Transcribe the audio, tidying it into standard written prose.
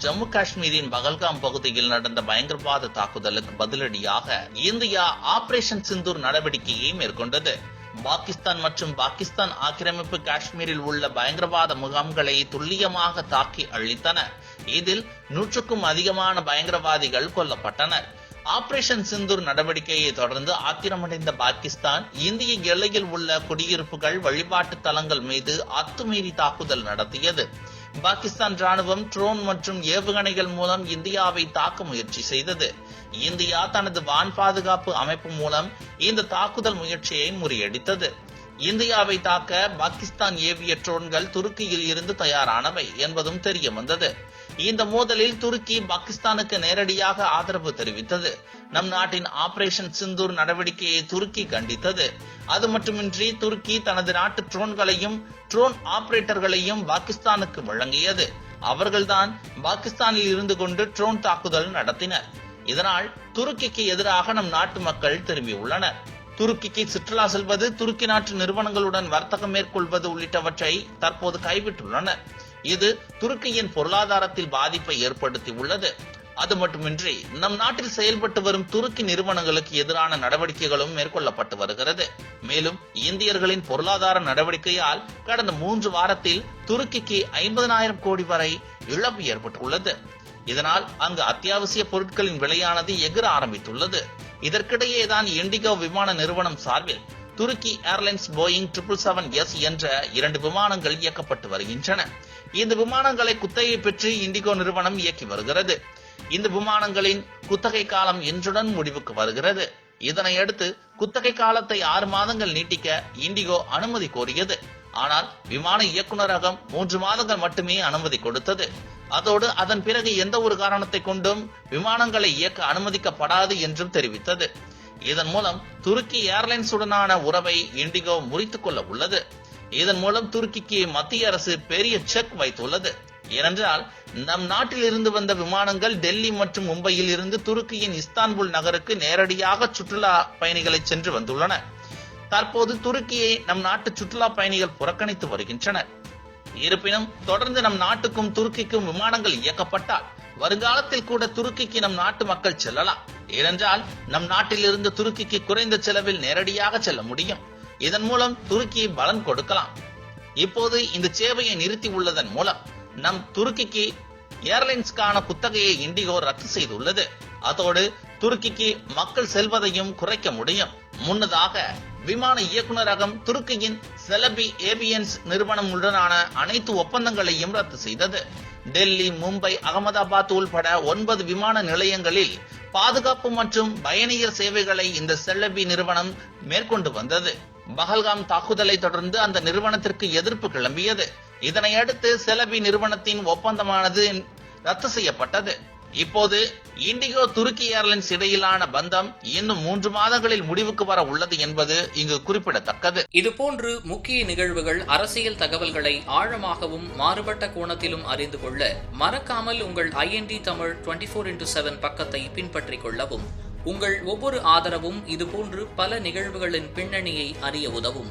ஜம்மு காஷ்மீரின் பகல்காம் பகுதியில் நடந்த பயங்கரவாத தாக்குதலுக்கு பதிலடியாக இந்தியா ஆபரேஷன் சிந்தூர் நடவடிக்கையை மேற்கொண்டது. பாகிஸ்தான் மற்றும் பாகிஸ்தான் ஆக்கிரமிப்பு காஷ்மீரில் உள்ள பயங்கரவாத முகாம்களை துல்லியமாக தாக்கி அழித்தன. இதில் 100க்கும் அதிகமான பயங்கரவாதிகள் கொல்லப்பட்டனர். ஆபரேஷன் சிந்தூர் நடவடிக்கையை தொடர்ந்து ஆத்திரமடைந்த பாகிஸ்தான் இந்திய எல்லையில் உள்ள குடியிருப்புகள், வழிபாட்டு தலங்கள் மீது அத்துமீறி தாக்குதல் நடத்தியது. பாகிஸ்தான் ராணுவம் ட்ரோன் மற்றும் ஏவுகணைகள் மூலம் இந்தியாவை தாக்க முயற்சி செய்தது. இந்தியா தனது வான் பாதுகாப்பு அமைப்பு மூலம் இந்த தாக்குதல் முயற்சியை முறியடித்தது. இந்தியாவை தாக்க பாகிஸ்தான் ஏவிய ட்ரோன்கள் துருக்கியில் இருந்து தயாரானவை என்பதும் தெரிய வந்தது. இந்த மோதலில் துருக்கி பாகிஸ்தானுக்கு நேரடியாக ஆதரவு தெரிவித்தது. நம் நாட்டின் ஆபரேஷன் சிந்தூர் நடவடிக்கையை துருக்கி கண்டித்தது. அது மட்டுமின்றி துருக்கி தனது நாட்டு ட்ரோன்களையும் ட்ரோன் ஆபரேட்டர்களையும் பாகிஸ்தானுக்கு வழங்கியது. அவர்கள்தான் பாகிஸ்தானில் இருந்து கொண்டு ட்ரோன் தாக்குதல் நடத்தினர். இதனால் துருக்கிக்கு எதிராக நம் நாட்டு மக்கள் திரும்பியுள்ளனர். துருக்கிக்கு சுற்றுலா செல்வது, துருக்கி நாட்டு நிறுவனங்களுடன் வர்த்தகம் மேற்கொள்வது உள்ளிட்டவற்றை தற்போது கைவிட்டுள்ளனர். இது துருக்கியின் பொருளாதாரத்தில் பாதிப்பை ஏற்படுத்தி உள்ளது. அது மட்டுமின்றி நம் நாட்டில் செயல்பட்டு வரும் துருக்கி நிறுவனங்களுக்கு எதிரான நடவடிக்கைகளும் மேற்கொள்ளப்பட்டு வருகிறது. மேலும் இந்தியர்களின் பொருளாதார நடவடிக்கையால் கடந்த 3 வாரத்தில் துருக்கிக்கு 50,000 கோடி வரை இழப்பு ஏற்பட்டுள்ளது. இதனால் அங்கு அத்தியாவசிய பொருட்களின் விலையானது எகிர ஆரம்பித்துள்ளது. இதற்கிடையேதான் இண்டிகோ விமான நிறுவனம் சார்பில் துருக்கி ஏர்லைன்ஸ் போயிங் 777S என்ற 2 விமானங்கள் இயக்கப்பட்டு வருகின்றன. இந்த விமானங்களை குத்தகை பெற்று இண்டிகோ நிறுவனம் இயக்கி வருகிறது. இந்த விமானங்களின் குத்தகை காலம் இன்றுடன் முடிவுக்கு வருகிறது. இதனையடுத்து குத்தகை காலத்தை 6 மாதங்கள் நீட்டிக்க இண்டிகோ அனுமதி கோரியது. ஆனால் விமான இயக்குநரகம் 3 மாதங்கள் மட்டுமே அனுமதி கொடுத்தது. அதோடு அதன் பிறகு எந்த ஒரு காரணத்தை கொண்டும் விமானங்களை இயக்க அனுமதிக்கப்படாது என்றும் தெரிவித்தது. இதன் மூலம் துருக்கி ஏர்லைன்ஸ் உடனான உறவை இண்டிகோ முறித்துக் கொள்ள உள்ளது. இதன் மூலம் துருக்கிக்கு மத்திய அரசு பெரிய செக் வைத்துள்ளது. ஏனென்றால் நம் நாட்டில் இருந்து வந்த விமானங்கள் டெல்லி மற்றும் மும்பையில் இருந்து துருக்கியின் இஸ்தான்புல் நகருக்கு நேரடியாக சுற்றுலா பயணிகளை சென்று வந்துள்ளன. தற்போது துருக்கியை நம் நாட்டு சுற்றுலா பயணிகள் புறக்கணித்து வருகின்றனர். இருப்பினும் தொடர்ந்து நம் நாட்டுக்கும் துருக்கிக்கும் விமானங்கள் இயக்கப்பட்டால் வருங்காலத்தில் கூட துருக்கிக்கு நம் நாட்டு மக்கள் செல்லலாம். ஏனென்றால் நம் நாட்டில் இருந்து துருக்கிக்கு குறைந்த செலவில் நேரடியாக செல்ல முடியும். இதன் மூலம் துருக்கி பலன் கொடுக்கலாம். இப்போது இந்த சேவையை நிறுத்தி உள்ளதன் மூலம் நம் துருக்கிக்கு ஏர்லைன்ஸ்கான குத்தகையை இண்டிகோ ரத்து செய்துள்ளது. அதோடு துருக்கிக்கு மக்கள் செல்வதையும் குறைக்க முடியும். முன்னதாக விமான இயக்குநரகம் துருக்கியின் செலபி ஏவியன்ஸ் நிறுவனம் உடனான அனைத்து ஒப்பந்தங்களையும் ரத்து செய்தது. டெல்லி, மும்பை, அகமதாபாத் உள்பட 9 விமான நிலையங்களில் பாதுகாப்பு மற்றும் பயணியர் சேவைகளை இந்த செலபி நிறுவனம் மேற்கொண்டு வந்தது. பகல்காம் தாக்குதலை தொடர்ந்து அந்த நிறுவனத்திற்கு எதிர்ப்பு கிளம்பியது. இதனையடுத்து செலபி நிறுவனத்தின் ஒப்பந்தமானது ரத்து செய்யப்பட்டது. இப்போது இண்டிகோ துருக்கி ஏர்லைன்ஸ் இடையிலான பந்தம் இன்னும் 3 மாதங்களில் முடிவுக்கு வர உள்ளது என்பது இங்கு குறிப்பிடத்தக்கது. இதுபோன்று முக்கிய நிகழ்வுகள், அரசியல் தகவல்களை ஆழமாகவும் மாறுபட்ட கோணத்திலும் அறிந்து கொள்ள மறக்காமல் உங்கள் IND தமிழ் 24/7 பக்கத்தை பின்பற்றிக் கொள்ளவும். உங்கள் ஒவ்வொரு ஆதரவும் இதுபோன்று பல நிகழ்வுகளின் பின்னணியை அறிய உதவும்.